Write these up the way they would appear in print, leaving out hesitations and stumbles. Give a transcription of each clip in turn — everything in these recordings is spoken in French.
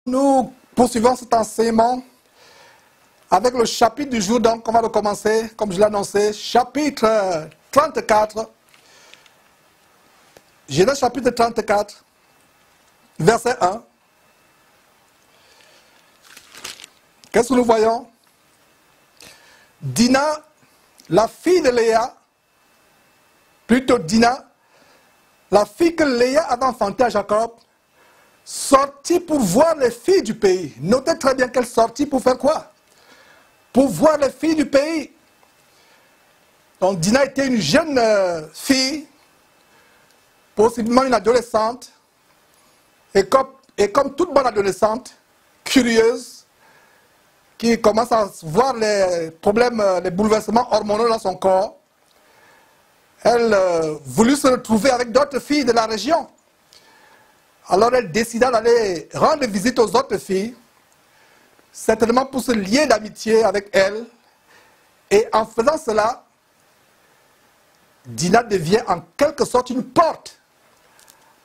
Nous poursuivons cet enseignement avec le chapitre du jour, donc on va le commencer, comme je l'ai annoncé, chapitre 34, Genèse chapitre 34, verset 1. Qu'est-ce que nous voyons? Dina, la fille de Léa, plutôt Dina, la fille que Léa avait enfantée à Jacob, sortit pour voir les filles du pays. Notez très bien qu'elle sortit pour faire quoi? Pour voir les filles du pays. Donc Dina était une jeune fille, possiblement une adolescente, et comme toute bonne adolescente, curieuse, qui commence à voir les problèmes, les bouleversements hormonaux dans son corps, elle voulut se retrouver avec d'autres filles de la région. Alors elle décida d'aller rendre visite aux autres filles, certainement pour se lier d'amitié avec elles. Et en faisant cela, Dina devient en quelque sorte une porte,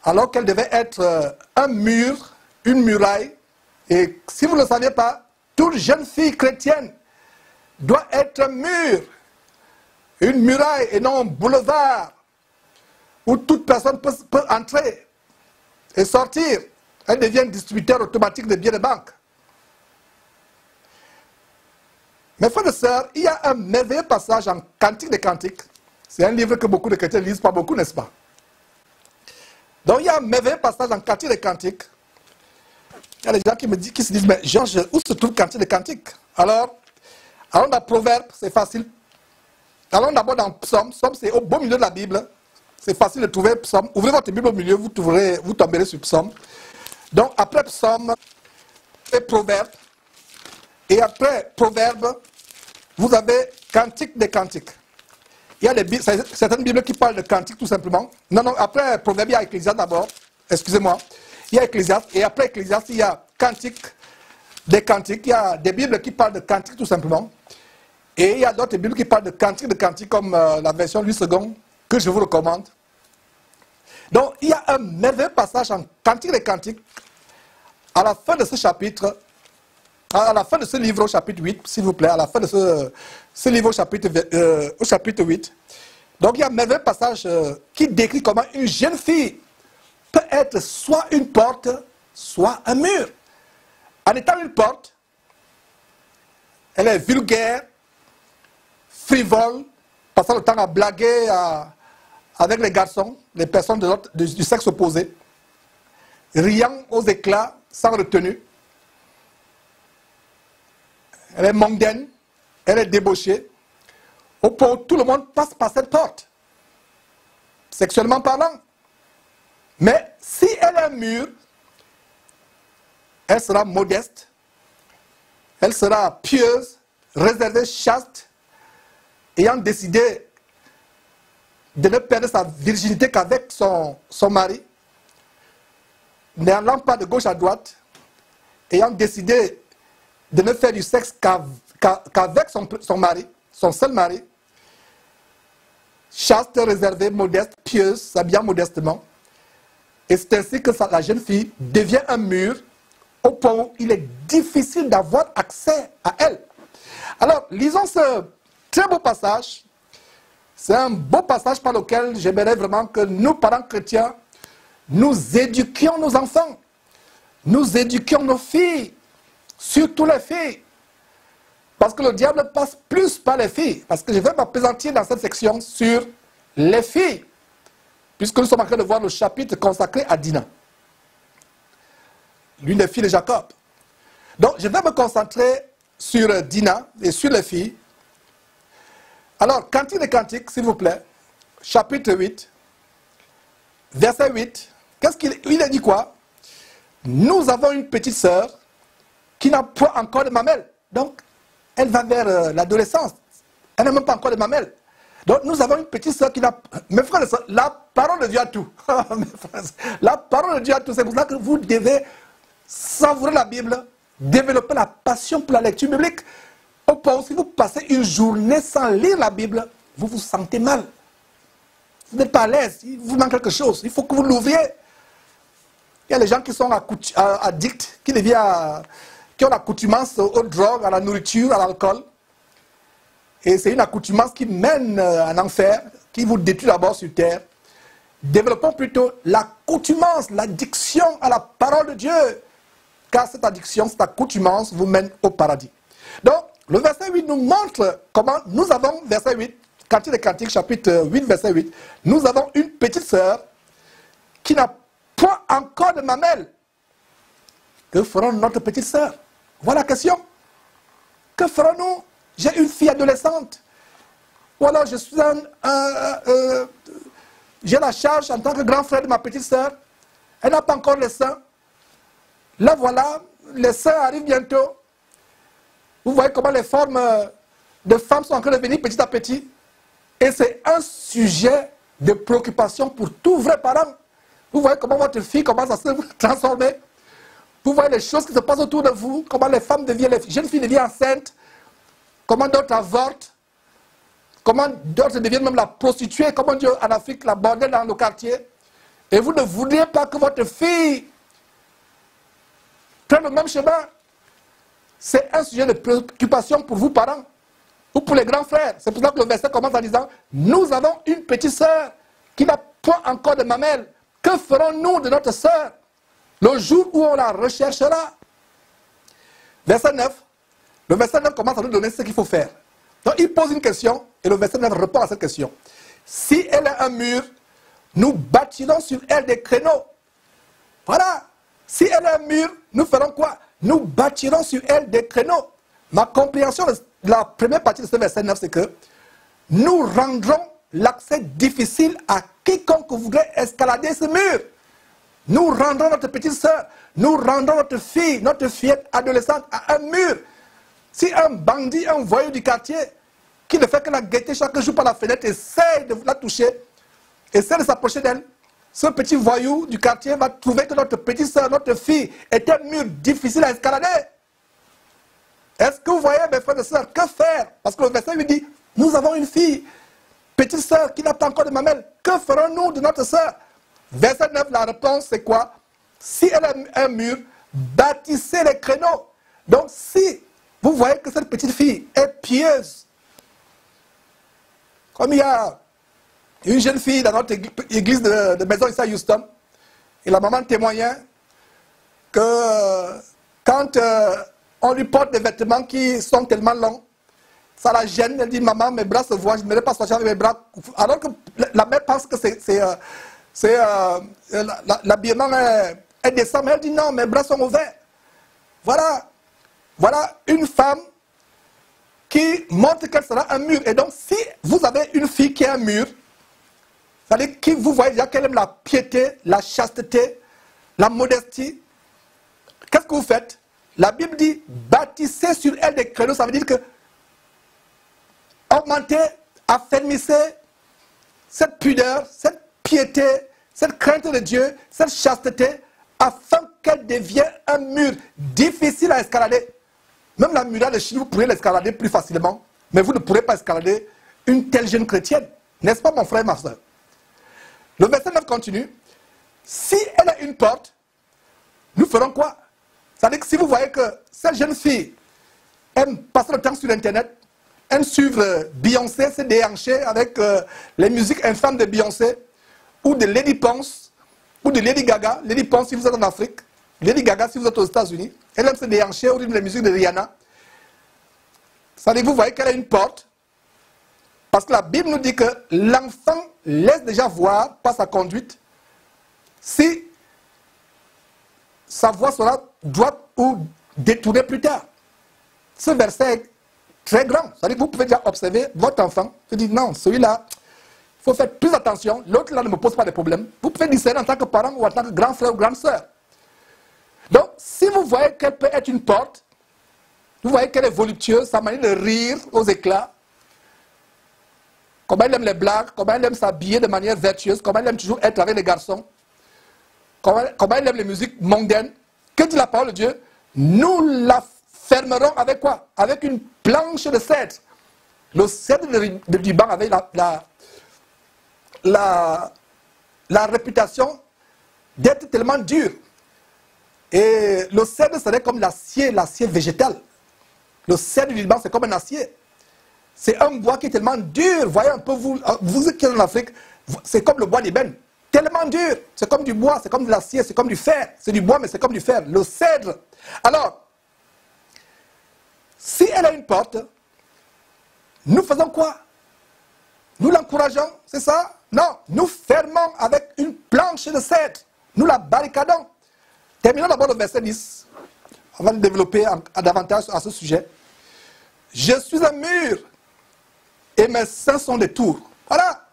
alors qu'elle devait être un mur, une muraille. Et si vous ne le saviez pas, toute jeune fille chrétienne doit être un mur, une muraille et non un boulevard où toute personne peut entrer et sortir. Elle devient un distributeur automatique de billets de banque. Mes frères et sœurs, il y a un merveilleux passage en Cantique des Cantiques. C'est un livre que beaucoup de chrétiens ne lisent pas beaucoup, n'est-ce pas? Donc il y a un merveilleux passage en Cantique des Cantiques. Il y a des gens qui se disent, mais Georges, où se trouve Cantique des Cantiques? Alors, allons dans Proverbes, c'est facile. Allons d'abord dans Psaume. Psaume, c'est au beau milieu de la Bible. C'est facile de trouver Psaume. Ouvrez votre Bible au milieu, vous tomberez sur Psaume. Donc après Psaume, et Proverbes. Et après Proverbes, vous avez Cantique des Cantiques. Il y a certaines Bibles qui parlent de Cantique tout simplement. Non, après Proverbes, il y a Ecclésiaste d'abord. Excusez-moi. Il y a Ecclésiaste. Et après Ecclésiaste, il y a Cantique des Cantiques. Il y a des Bibles qui parlent de Cantique tout simplement. Et il y a d'autres Bibles qui parlent de Cantique comme la version Louis II, que je vous recommande. Donc, il y a un merveilleux passage en Cantique des Cantiques, à la fin de ce chapitre, à la fin de ce livre au chapitre 8, s'il vous plaît, à la fin de ce livre au chapitre 8. Donc, il y a un merveilleux passage qui décrit comment une jeune fille peut être soit une porte, soit un mur. En étant une porte, elle est vulgaire, frivole, passant le temps à blaguer avec les garçons, les personnes du sexe opposé, riant aux éclats, sans retenue. Elle est mondaine, elle est débauchée, au point où tout le monde passe par cette porte, sexuellement parlant. Mais si elle est un mur, elle sera modeste, elle sera pieuse, réservée, chaste, ayant décidé de ne perdre sa virginité qu'avec son mari, n'allant pas de gauche à droite, ayant décidé de ne faire du sexe qu'avec son mari, son seul mari, chaste, réservée, modeste, pieuse, s'habillant modestement. Et c'est ainsi que la jeune fille devient un mur au point où il est difficile d'avoir accès à elle. Alors, lisons ce très beau passage. C'est un beau passage par lequel j'aimerais vraiment que nous, parents chrétiens, nous éduquions nos enfants, nous éduquions nos filles, surtout les filles. Parce que le diable passe plus par les filles. Parce que je vais m'appesantir dans cette section sur les filles, puisque nous sommes en train de voir le chapitre consacré à Dina, l'une des filles de Jacob. Donc, je vais me concentrer sur Dina et sur les filles. Alors, Cantique des Cantiques, s'il vous plaît, chapitre 8, verset 8, qu'est-ce qu'il a dit quoi? Nous avons une petite sœur qui n'a pas encore de mamelles. Donc, elle va vers l'adolescence. Elle n'a même pas encore de mamelles. Donc, nous avons une petite sœur qui n'a... Mes frères et sœurs, la parole de Dieu a tout. La parole de Dieu a tout. C'est pour ça que vous devez savourer la Bible, développer la passion pour la lecture biblique. Au point où si vous passez une journée sans lire la Bible, vous vous sentez mal. Vous n'êtes pas à l'aise, il vous manque quelque chose. Il faut que vous l'ouvriez. Il y a les gens qui sont addicts, qui ont l'accoutumance aux drogues, à la nourriture, à l'alcool. Et c'est une accoutumance qui mène en enfer, qui vous détruit d'abord sur terre. Développons plutôt l'accoutumance, l'addiction à la parole de Dieu. Car cette addiction, cette accoutumance vous mène au paradis. Donc, le verset 8 nous montre comment nous avons, verset 8, Cantique des Cantiques, chapitre 8, verset 8, nous avons une petite sœur qui n'a point encore de mamelle. Que ferons notre petite sœur? Voilà la question. Que ferons-nous? J'ai une fille adolescente. Ou alors je suis j'ai la charge en tant que grand frère de ma petite sœur. Elle n'a pas encore les seins. Là voilà, les seins arrivent bientôt. Vous voyez comment les formes de femmes sont en train de venir petit à petit. Et c'est un sujet de préoccupation pour tout vrai parent. Vous voyez comment votre fille commence à se transformer. Vous voyez les choses qui se passent autour de vous. Comment les femmes deviennent, les jeunes filles deviennent enceintes. Comment d'autres avortent. Comment d'autres deviennent même la prostituée. Comment Dieu en Afrique la bordelle dans nos quartiers. Et vous ne voudriez pas que votre fille prenne le même chemin. C'est un sujet de préoccupation pour vous parents. Ou pour les grands frères. C'est pour ça que le verset commence en disant, nous avons une petite sœur qui n'a pas encore de mamelle. Que ferons-nous de notre sœur le jour où on la recherchera? Verset 9. Le verset 9 commence à nous donner ce qu'il faut faire. Donc il pose une question et le verset 9 répond à cette question. Si elle est un mur, nous bâtirons sur elle des créneaux. Voilà. Si elle est un mur, nous ferons quoi? Nous bâtirons sur elle des créneaux. Ma compréhension de la première partie de ce verset 9, c'est que nous rendrons l'accès difficile à quiconque voudrait escalader ce mur. Nous rendrons notre petite sœur, nous rendrons notre fillette adolescente à un mur. Si un bandit, un voyou du quartier, qui ne fait que la guetter chaque jour par la fenêtre, essaie de la toucher, essaie de s'approcher d'elle, ce petit voyou du quartier va trouver que notre petite sœur, notre fille, est un mur difficile à escalader. Est-ce que vous voyez, mes frères et sœurs, que faire? Parce que le verset lui dit, nous avons une fille, petite sœur qui n'a pas encore de mamelle. Que ferons-nous de notre sœur? Verset 9, la réponse c'est quoi? Si elle a un mur, bâtissez les créneaux. Donc si vous voyez que cette petite fille est pieuse, comme il y a une jeune fille dans notre église de maison ici à Houston, et la maman témoignait que quand on lui porte des vêtements qui sont tellement longs, ça la gêne. Elle dit, maman, mes bras se voient, je ne vais pas sortir avec mes bras. Alors que la mère pense que l'habillement est décent, mais elle dit, non, mes bras sont ouverts. Voilà une femme qui montre qu'elle sera un mur. Et donc, si vous avez une fille qui est un mur, c'est-à-dire que vous voyez déjà qu'elle aime la piété, la chasteté, la modestie, qu'est-ce que vous faites? La Bible dit, bâtissez sur elle des créneaux, ça veut dire que augmentez, affermissez cette pudeur, cette piété, cette crainte de Dieu, cette chasteté, afin qu'elle devienne un mur difficile à escalader. Même la muraille de Chine, vous pourrez l'escalader plus facilement, mais vous ne pourrez pas escalader une telle jeune chrétienne. N'est-ce pas, mon frère, ma soeur? Le verset 9 continue. Si elle a une porte, nous ferons quoi? C'est-à-dire que si vous voyez que cette jeune fille aime passer le temps sur Internet, aime suivre Beyoncé, se déhancher avec les musiques infâmes de Beyoncé, ou de Lady Ponce, ou de Lady Gaga. Lady Ponce si vous êtes en Afrique, Lady Gaga si vous êtes aux États-Unis, elle aime se déhancher au rythme de la musique de Rihanna. C'est-à-dire que vous voyez qu'elle a une porte, parce que la Bible nous dit que l'enfant laisse déjà voir par sa conduite si sa voie sera droite ou détournée plus tard. Ce verset est très grand. C'est-à-dire que vous pouvez déjà observer votre enfant. Je dis non, celui-là, il faut faire plus attention. L'autre là ne me pose pas de problème. Vous pouvez discerner en tant que parent ou en tant que grand frère ou grande sœur. Donc, si vous voyez qu'elle peut être une porte, vous voyez qu'elle est voluptueuse, sa manière de rire aux éclats, comment elle aime les blagues, comment elle aime s'habiller de manière vertueuse, comment elle aime toujours être avec les garçons, comment elle aime les musiques mondaines, que dit la parole de Dieu? Nous la fermerons avec quoi? Avec une planche de cèdre. Le cèdre de Liban avait la réputation d'être tellement dur. Et le cèdre serait comme l'acier végétal. Le cèdre du Liban, c'est comme un acier. C'est un bois qui est tellement dur. Voyez un peu, vous qui êtes en Afrique, c'est comme le bois d'ébène. Tellement dur. C'est comme du bois, c'est comme de l'acier, c'est comme du fer. C'est du bois, mais c'est comme du fer. Le cèdre. Alors, si elle a une porte, nous faisons quoi? Nous l'encourageons, c'est ça? Non, nous fermons avec une planche de cèdre. Nous la barricadons. Terminons d'abord le verset 10. On va le développer davantage à ce sujet. Je suis un mur et mes seins sont des tours. Voilà.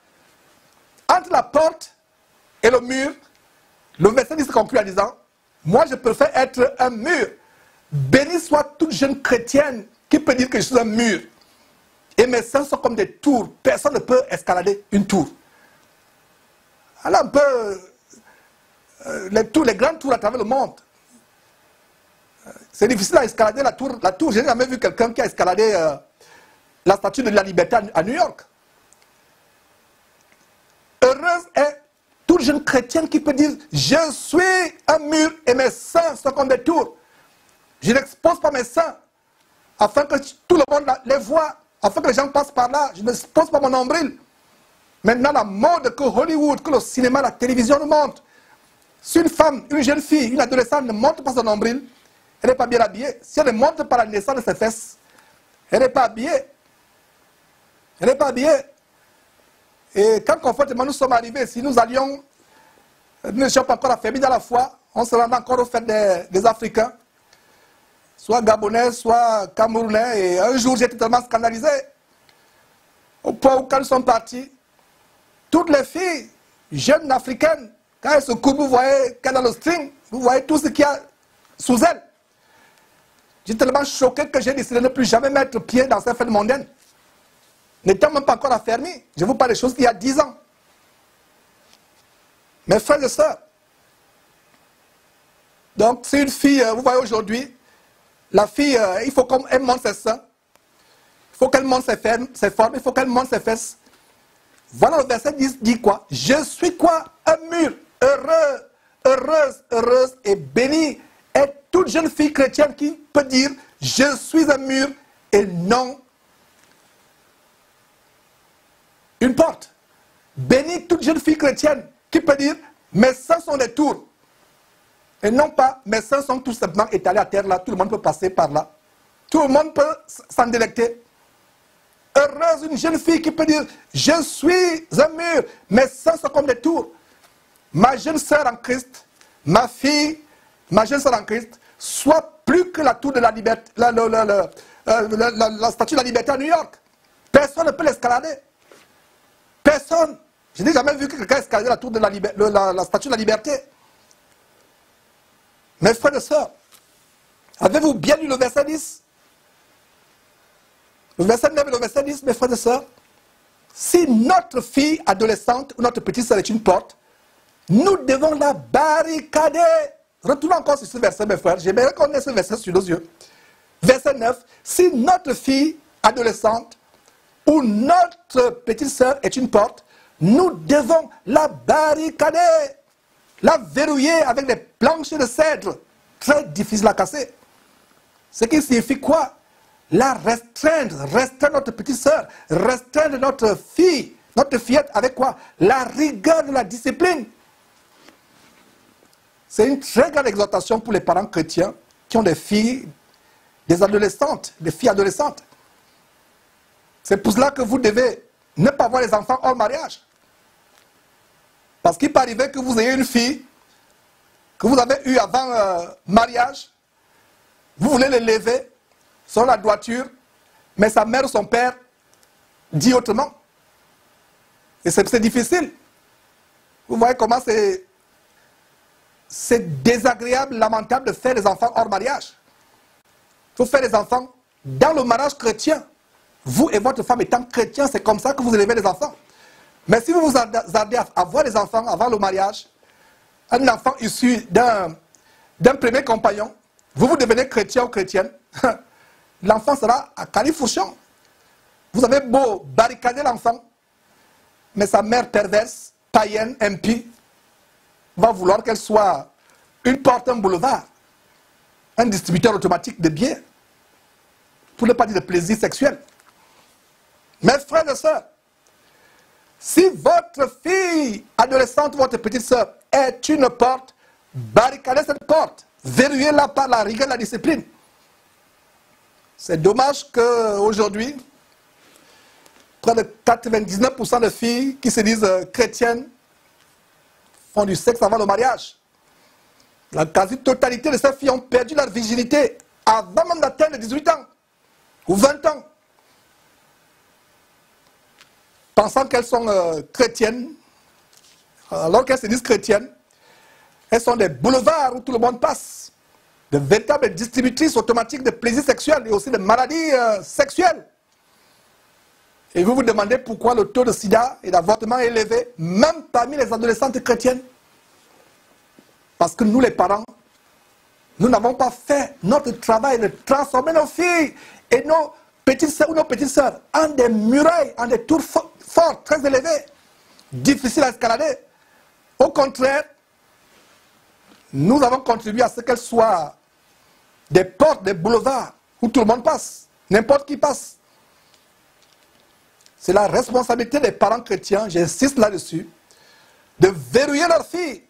Entre la porte et le mur, le verset 10 conclut en disant, moi je préfère être un mur. Béni soit toute jeune chrétienne qui peut dire que je suis un mur. Et mes seins sont comme des tours. Personne ne peut escalader une tour. Alors un peu les grandes tours à travers le monde. C'est difficile à escalader la tour. La tour, je n'ai jamais vu quelqu'un qui a escaladé la statue de la liberté à New York. Heureuse est toute jeune chrétienne qui peut dire « Je suis un mur et mes seins sont comme des tours. Je n'expose pas mes seins afin que tout le monde les voit, afin que les gens passent par là. Je n'expose pas mon nombril. » Maintenant, la mode que Hollywood, que le cinéma, la télévision nous montre. Si une femme, une jeune fille, une adolescente ne montre pas son nombril, elle n'est pas bien habillée. Si elle ne montre pas la naissance de ses fesses, elle n'est pas habillée. Elle n'est pas habillée. Et quand confortablement nous sommes arrivés, si nous allions, nous ne sommes pas encore affermis dans la foi, on se rendait encore au fait des Africains, soit Gabonais, soit Camerounais, et un jour j'étais tellement scandalisé, au point où quand nous sommes partis, toutes les filles jeunes africaines, quand elles se courbent, vous voyez qu'elles ont le string, vous voyez tout ce qu'il y a sous elles. J'étais tellement choqué que j'ai décidé de ne plus jamais mettre pied dans ces fêtes mondaines. N'étant même pas encore affermi, je vous parle des choses d'il y a 10 ans. Mes frères et sœurs, donc c'est une fille, vous voyez aujourd'hui, la fille, il faut qu'elle monte ses seins, il faut qu'elle monte ses formes, il faut qu'elle monte ses fesses. Voilà le verset dit quoi? Je suis quoi? Un mur. Heureux, heureuse, heureuse et bénie est toute jeune fille chrétienne qui peut dire je suis un mur et non une porte. Bénie toute jeune fille chrétienne qui peut dire mes seins sont des tours. Et non pas mes seins sont tout simplement étalés à terre là, tout le monde peut passer par là. Tout le monde peut s'en délecter. Heureuse une jeune fille qui peut dire je suis un mur, mes seins sont comme des tours. Ma jeune sœur en Christ, ma fille, ma jeune sœur en Christ, soit plus que la tour de la liberté, la statue de la liberté à New York. Personne ne peut l'escalader. Personne. Je n'ai jamais vu que quelqu'un escalader la tour de la statue de la liberté. Mes frères et sœurs, avez-vous bien lu le verset 10? Le verset 9 et le verset 10, mes frères et sœurs. Si notre fille adolescente ou notre petite sœur est une porte, nous devons la barricader. Retournons encore sur ce verset, mes frères. J'aimerais qu'on ait ce verset sur nos yeux. Verset 9. Si notre fille adolescente ou notre petite sœur est une porte, nous devons la barricader, la verrouiller avec des planches de cèdre. Très difficile à casser. Ce qui signifie quoi? La restreindre notre petite sœur, restreindre notre fille, notre fillette avec quoi? La rigueur de la discipline. C'est une très grande exhortation pour les parents chrétiens qui ont des filles, des adolescentes, des filles adolescentes. C'est pour cela que vous devez ne pas avoir les enfants hors mariage. Parce qu'il peut arriver que vous ayez une fille que vous avez eue avant mariage, vous voulez l'élever sur la droiture, mais sa mère ou son père dit autrement. Et c'est difficile. Vous voyez comment c'est désagréable, lamentable de faire des enfants hors mariage. Il faut faire des enfants dans le mariage chrétien. Vous et votre femme étant chrétiens, c'est comme ça que vous élevez les enfants. Mais si vous vous attardez à avoir des enfants avant le mariage, un enfant issu d'un premier compagnon, vous devenez chrétien ou chrétienne, l'enfant sera à califourchon. Vous avez beau barricader l'enfant, mais sa mère perverse, païenne, impie, va vouloir qu'elle soit une porte, un boulevard. un distributeur automatique de biens, pour ne pas dire de plaisir sexuel. Mes frères et sœurs, si votre fille adolescente, votre petite sœur, est une porte, barricadez cette porte, verrouillez-la par la rigueur de la discipline. C'est dommage qu'aujourd'hui, près de 99% de filles qui se disent chrétiennes font du sexe avant le mariage. La quasi-totalité de ces filles ont perdu leur virginité avant même d'atteindre 18 ans ou 20 ans. Pensant qu'elles sont chrétiennes, alors qu'elles se disent chrétiennes, elles sont des boulevards où tout le monde passe, de véritables distributrices automatiques de plaisir sexuel et aussi de maladies sexuelles. Et vous vous demandez pourquoi le taux de sida et d'avortement est élevé, même parmi les adolescentes chrétiennes. Parce que nous les parents, nous n'avons pas fait notre travail de transformer nos filles et nos petites soeurs ou nos petites sœurs en des murailles, en des tours forts, très élevés, difficiles à escalader. Au contraire, nous avons contribué à ce qu'elles soient des portes, des boulevards où tout le monde passe, n'importe qui passe. C'est la responsabilité des parents chrétiens, j'insiste là-dessus, de verrouiller leurs filles.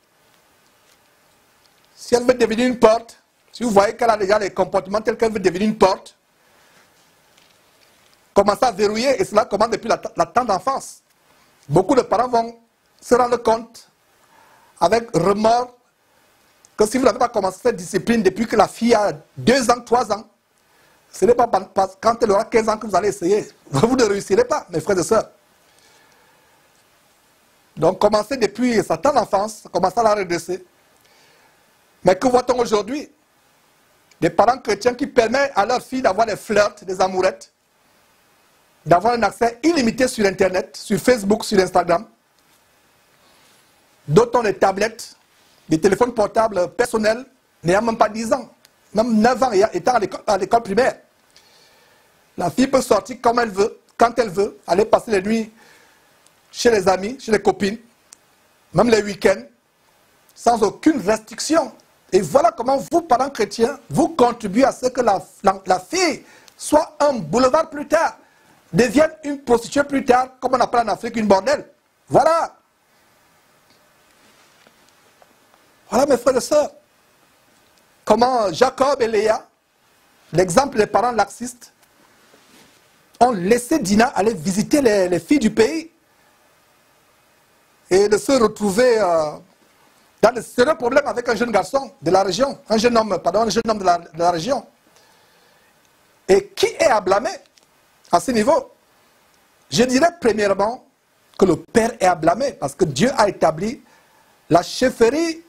Si elle veut devenir une porte, si vous voyez qu'elle a déjà les comportements tels qu'elle veut devenir une porte, commencez à verrouiller, et cela commence depuis la tendre enfance. Beaucoup de parents vont se rendre compte, avec remords, que si vous n'avez pas commencé cette discipline depuis que la fille a 2 ans, 3 ans, ce n'est pas quand elle aura 15 ans que vous allez essayer. Vous ne réussirez pas, mes frères et sœurs. Donc commencez depuis sa tendre enfance, commencez à la redresser. Mais que voit-on aujourd'hui? Des parents chrétiens qui permettent à leurs filles d'avoir des flirts, des amourettes, d'avoir un accès illimité sur Internet, sur Facebook, sur Instagram. D'autres ont des tablettes, des téléphones portables personnels, n'ayant même pas 10 ans, même 9 ans, étant à l'école primaire. La fille peut sortir comme elle veut, quand elle veut, aller passer les nuits chez les amis, chez les copines, même les week-ends, sans aucune restriction. Et voilà comment vous, parents chrétiens, vous contribuez à ce que la fille soit un boulevard plus tard, devienne une prostituée plus tard, comme on appelle en Afrique une bordelle. Voilà. Voilà mes frères et sœurs. Comment Jacob et Léa, l'exemple des parents laxistes, ont laissé Dina aller visiter les filles du pays et de se retrouver dans de sérieux problèmes avec un jeune garçon de la région, un jeune homme de la région. Et qui est à blâmer à ce niveau? Je dirais premièrement que le père est à blâmer parce que Dieu a établi la chefferie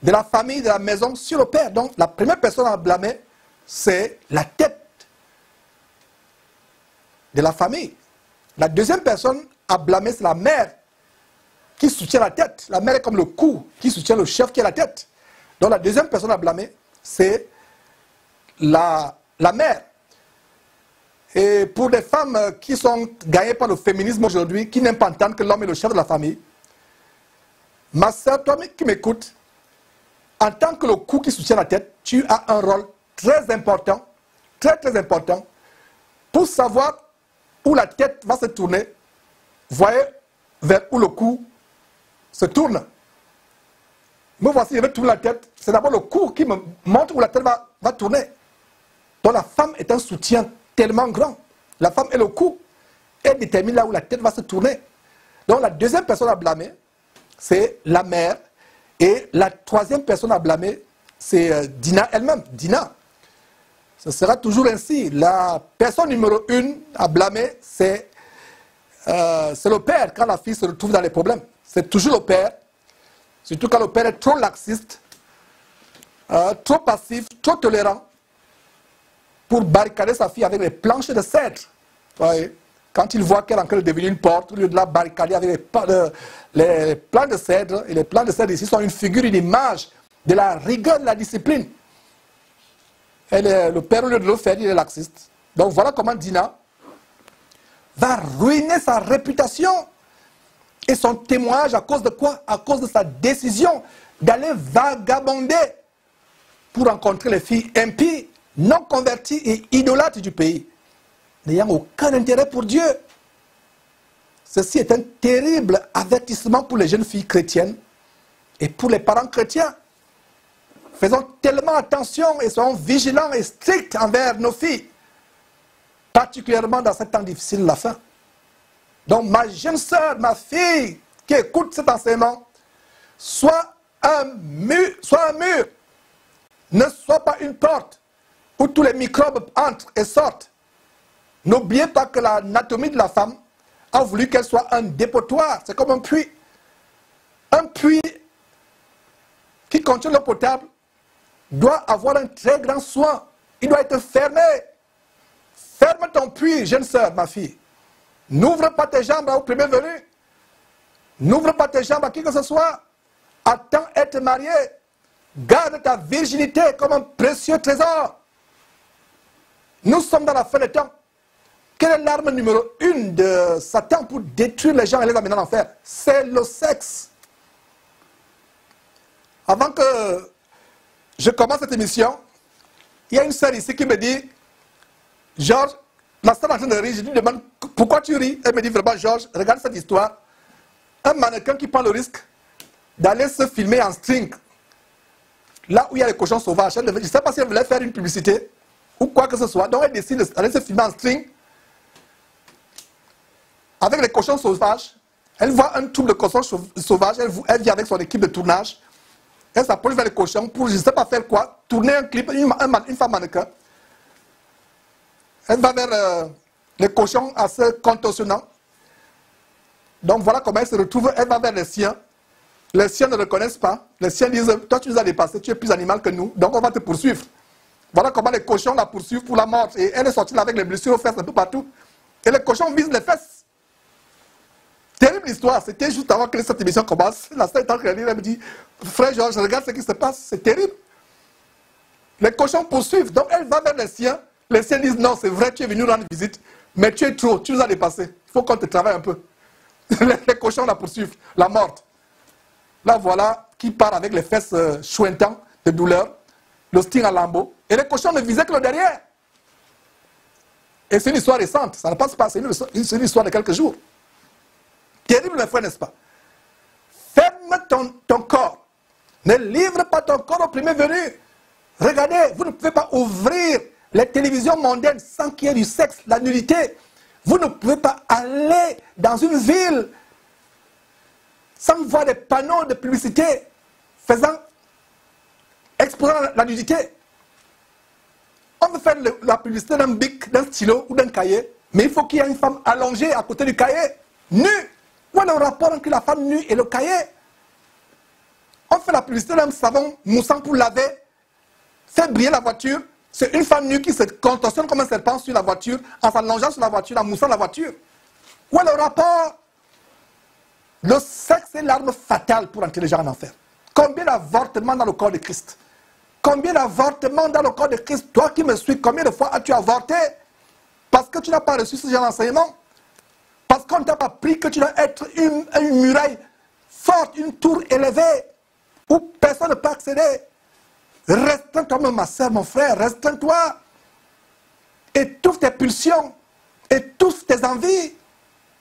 de la famille, de la maison sur le père. Donc la première personne à blâmer, c'est la tête de la famille. La deuxième personne à blâmer, c'est la mère qui soutient la tête. La mère est comme le cou qui soutient le chef qui est la tête. Donc la deuxième personne à blâmer, c'est la mère. Et pour des femmes qui sont gagnées par le féminisme aujourd'hui, qui n'aiment pas entendre que l'homme est le chef de la famille, ma soeur, toi qui m'écoutes, en tant que le cou qui soutient la tête, tu as un rôle très important, très très important, pour savoir où la tête va se tourner. Voyez vers où le cou se tourne. Me voici, je vais tourner la tête. C'est d'abord le cou qui me montre où la tête va tourner. Donc la femme est un soutien tellement grand. La femme est le cou. Elle détermine là où la tête va se tourner. Donc la deuxième personne à blâmer, c'est la mère. Et la troisième personne à blâmer, c'est Dina elle-même. Dina. Ce sera toujours ainsi. La personne numéro 1 à blâmer, c'est le père quand la fille se retrouve dans les problèmes. C'est toujours le père. Surtout quand le père est trop laxiste, trop passif, trop tolérant, pour barricader sa fille avec les planches de cèdre. Ouais. Quand il voit qu'elle est en train de devenir une porte, au lieu de la barricader avec les plans de cèdre, et les plans de cèdre ici sont une figure, une image de la rigueur de la discipline. Le père, au lieu de le faire, il est laxiste. Donc voilà comment Dina va ruiner sa réputation et son témoignage à cause de quoi? À cause de sa décision d'aller vagabonder pour rencontrer les filles impies, non converties et idolâtres du pays, n'ayant aucun intérêt pour Dieu. Ceci est un terrible avertissement pour les jeunes filles chrétiennes et pour les parents chrétiens. Faisons tellement attention et soyons vigilants et stricts envers nos filles, particulièrement dans ce temps difficile de la fin. Donc ma jeune sœur, ma fille qui écoute cet enseignement, sois un mur, ne sois pas une porte où tous les microbes entrent et sortent. N'oubliez pas que l'anatomie de la femme a voulu qu'elle soit un dépotoir. C'est comme un puits. Un puits qui contient l'eau potable doit avoir un très grand soin. Il doit être fermé. Ferme ton puits, jeune sœur, ma fille. N'ouvre pas tes jambes au premier venu. N'ouvre pas tes jambes à qui que ce soit. Attends être marié. Garde ta virginité comme un précieux trésor. Nous sommes dans la fin des temps. Quelle est l'arme numéro 1 de Satan pour détruire les gens et les amener en enfer? C'est le sexe. Avant que je commence cette émission, il y a une sœur ici qui me dit, Georges, ma sœur est en train de rire, je lui demande pourquoi tu ris. Elle me dit vraiment, Georges, regarde cette histoire. Un mannequin qui prend le risque d'aller se filmer en string, là où il y a les cochons sauvages. Je ne sais pas si elle voulait faire une publicité ou quoi que ce soit. Donc elle décide d'aller se filmer en string avec les cochons sauvages. Elle voit un troupe de cochons sauvages, elle vient avec son équipe de tournage. Elle s'approche vers les cochons pour, je ne sais pas faire quoi, tourner un clip, une femme mannequin. Elle va vers les cochons en se contorsionnant. Donc voilà comment elle se retrouve, elle va vers les siens. Les siens ne reconnaissent pas. Les siens disent, toi tu nous as dépassé, tu es plus animal que nous, donc on va te poursuivre. Voilà comment les cochons la poursuivent pour la mort. Et elle est sortie là avec les blessures aux fesses un peu partout. Et les cochons visent les fesses. Terrible histoire, c'était juste avant que cette émission commence. La sœur est en train de lire, elle me dit, frère Georges, regarde ce qui se passe, c'est terrible. Les cochons poursuivent, donc elle va vers les siens. Les siens disent, non, c'est vrai, tu es venu rendre visite, mais tu es trop, tu nous as dépassé. Il faut qu'on te travaille un peu. Les cochons la poursuivent, la morte. Là, voilà, qui part avec les fesses chouintantes de douleur, le sting à lambeaux. Et les cochons ne visaient que le derrière. Et c'est une histoire récente, ça ne passe pas, c'est une histoire de quelques jours. Terrible, mes frères, n'est-ce pas? Ferme ton corps. Ne livre pas ton corps au premier venu. Regardez, vous ne pouvez pas ouvrir les télévisions mondaines sans qu'il y ait du sexe, la nudité. Vous ne pouvez pas aller dans une ville sans voir des panneaux de publicité exposant la nudité. On peut faire la publicité d'un bic, d'un stylo ou d'un cahier, mais il faut qu'il y ait une femme allongée à côté du cahier, nue. Où est le rapport entre la femme nue et le cahier? On fait la publicité d'un savon moussant pour laver, faire briller la voiture. C'est une femme nue qui se contorsionne comme un serpent sur la voiture, en s'allongeant sur la voiture, en moussant la voiture. Où est le rapport? Le sexe est l'arme fatale pour entrer les gens en enfer. Combien d'avortements dans le corps de Christ? Combien d'avortements dans le corps de Christ? Toi qui me suis, combien de fois as-tu avorté? Parce que tu n'as pas reçu ce genre d'enseignement? Parce qu'on ne t'a pas pris que tu dois être une muraille forte, une tour élevée, où personne ne peut accéder. Restreins-toi, ma soeur, mon frère, restreins-toi. Étouffe tes pulsions, étouffe tes envies.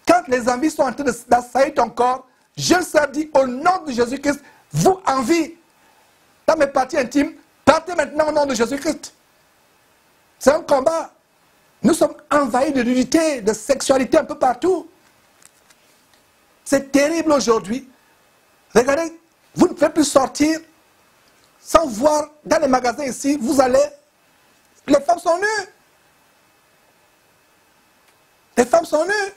Quand les envies sont en train d'assaillir ton corps, je leur dis au nom de Jésus-Christ, vous envie. Dans mes parties intimes, partez maintenant au nom de Jésus-Christ. C'est un combat. Nous sommes envahis de nudité, de sexualité un peu partout. C'est terrible aujourd'hui. Regardez, vous ne pouvez plus sortir sans voir dans les magasins ici, vous allez, les femmes sont nues. Les femmes sont nues.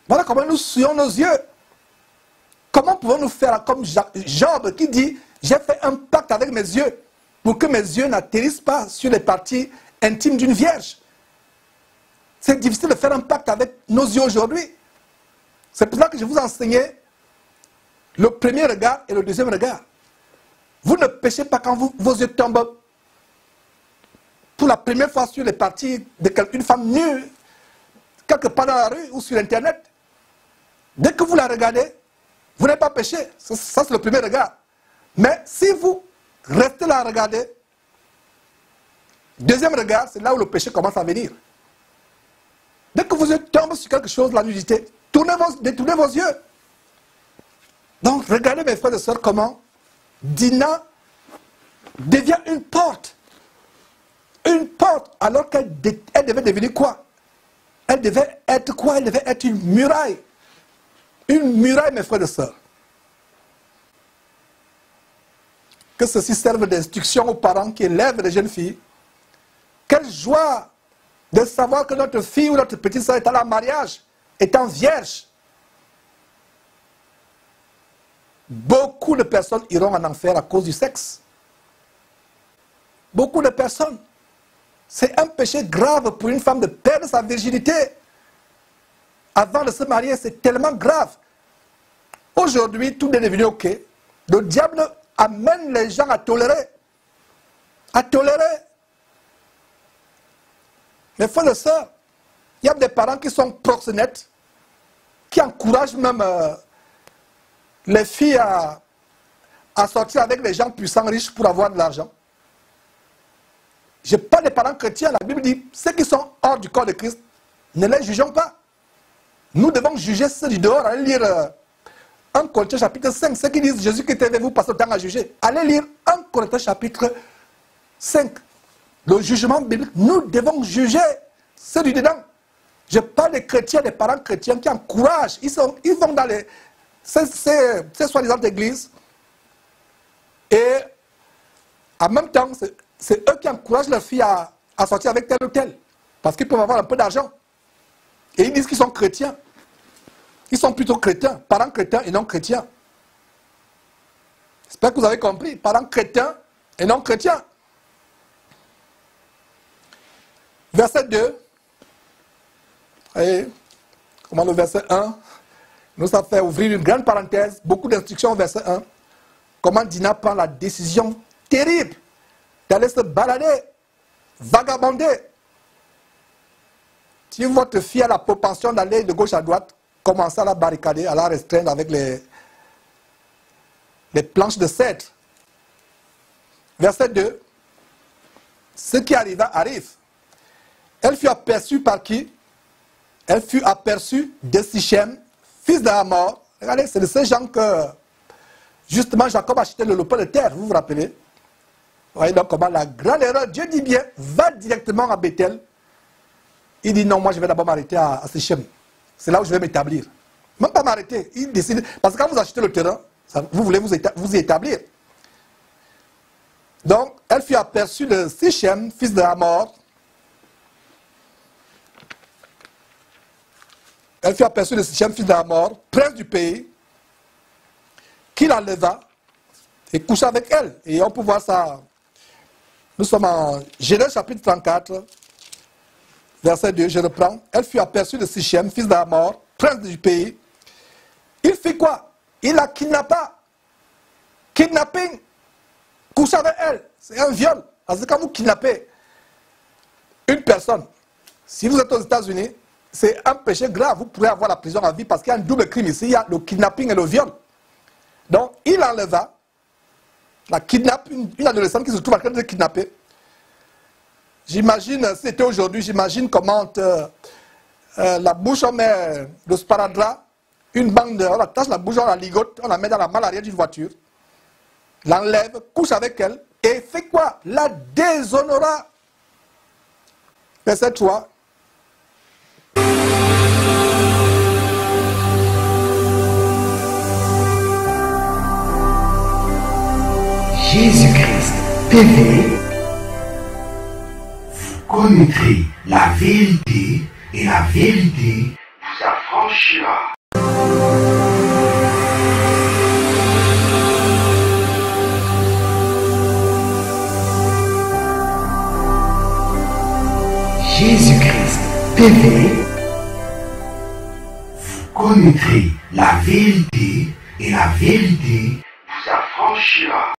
Voilà comment nous souillons nos yeux. Comment pouvons-nous faire comme Job qui dit, j'ai fait un pacte avec mes yeux pour que mes yeux n'atterrissent pas sur les parties intime d'une vierge. C'est difficile de faire un pacte avec nos yeux aujourd'hui. C'est pour ça que je vous enseignais le premier regard et le deuxième regard. Vous ne péchez pas quand vos yeux tombent pour la première fois sur les parties d'une femme nue, quelque part dans la rue ou sur Internet. Dès que vous la regardez, vous n'avez pas péché. Ça, c'est le premier regard. Mais si vous restez là à regarder. Deuxième regard, c'est là où le péché commence à venir. Dès que vous tombez sur quelque chose, la nudité, détournez vos yeux. Donc, regardez mes frères et sœurs comment Dina devient une porte. Une porte, alors qu'elle devait devenir quoi? Elle devait être quoi? Elle devait être une muraille. Une muraille, mes frères et sœurs. Que ceci serve d'instruction aux parents qui élèvent les jeunes filles. Quelle joie de savoir que notre fille ou notre petite sœur est à la mariage, étant vierge. Beaucoup de personnes iront en enfer à cause du sexe. Beaucoup de personnes. C'est un péché grave pour une femme de perdre sa virginité avant de se marier. C'est tellement grave. Aujourd'hui, tout est devenu OK. Le diable amène les gens à tolérer. À tolérer. Mes frères et sœurs, il y a des parents qui sont proxénètes, qui encouragent même les filles à sortir avec des gens puissants, riches pour avoir de l'argent. Je parle des parents chrétiens, la Bible dit, ceux qui sont hors du corps de Christ, ne les jugeons pas. Nous devons juger ceux du dehors. Allez lire 1 Corinthiens chapitre 5, ceux qui disent Jésus qui était avec vous passe le temps à juger. Allez lire 1 Corinthiens chapitre 5. Le jugement biblique, nous devons juger ceux du dedans. Je parle des chrétiens, des parents chrétiens qui encouragent, ils vont dans ces soi-disant églises et en même temps, c'est eux qui encouragent leurs filles à sortir avec tel ou tel parce qu'ils peuvent avoir un peu d'argent. Et ils disent qu'ils sont chrétiens. Ils sont plutôt chrétiens, parents chrétiens et non chrétiens. J'espère que vous avez compris, parents chrétiens et non chrétiens. Verset 2. Voyez, comment le verset 1 nous a fait ouvrir une grande parenthèse, beaucoup d'instructions au verset 1. Comment Dina prend la décision terrible d'aller se balader, vagabonder. Si votre fille a la propension d'aller de gauche à droite, commencez à la barricader, à la restreindre avec les planches de cèdre. Verset 2. Ce qui arriva arrive. Elle fut aperçue par qui? Elle fut aperçue de Sichem, fils d'Hamor. Regardez, c'est de ces gens que, justement, Jacob a acheté le lopin de terre, vous vous rappelez? Vous voyez donc comment la grande erreur, Dieu dit bien, va directement à Bethel. Il dit non, moi je vais d'abord m'arrêter à Sichem. C'est là où je vais m'établir. Même pas m'arrêter, il décide. Parce que quand vous achetez le terrain, vous voulez vous y établir. Donc, elle fut aperçue de Sichem, fils d'Hamor. Elle fut aperçue de Sichem, fils d'Hamor, prince du pays, qui l'enleva et coucha avec elle. Et on peut voir ça. Nous sommes en Genèse chapitre 34, verset 2, je reprends. Elle fut aperçue de Sichem, fils d'Hamor, prince du pays. Il fit quoi? Il la kidnappa. Kidnapping. Coucha avec elle. C'est un viol. Parce que quand vous kidnappez une personne, si vous êtes aux États-Unis, c'est un péché grave. Vous pourrez avoir la prison à vie parce qu'il y a un double crime ici. Il y a le kidnapping et le viol. Donc, il enleva, la kidnappe, une adolescente qui se trouve en train de kidnapper. J'imagine, si c'était aujourd'hui, j'imagine comment la bouche, on met le sparadrap, une bande, on attache la bouche, on la ligote, on la met dans la malle arrière d'une voiture, l'enlève, couche avec elle, et fait quoi? La déshonora. Verset 3. Jésus-Christ TV, vous connaîtrez la vérité et la vérité vous affranchira. Jésus-Christ TV, vous connaîtrez la vérité et la vérité vous affranchira.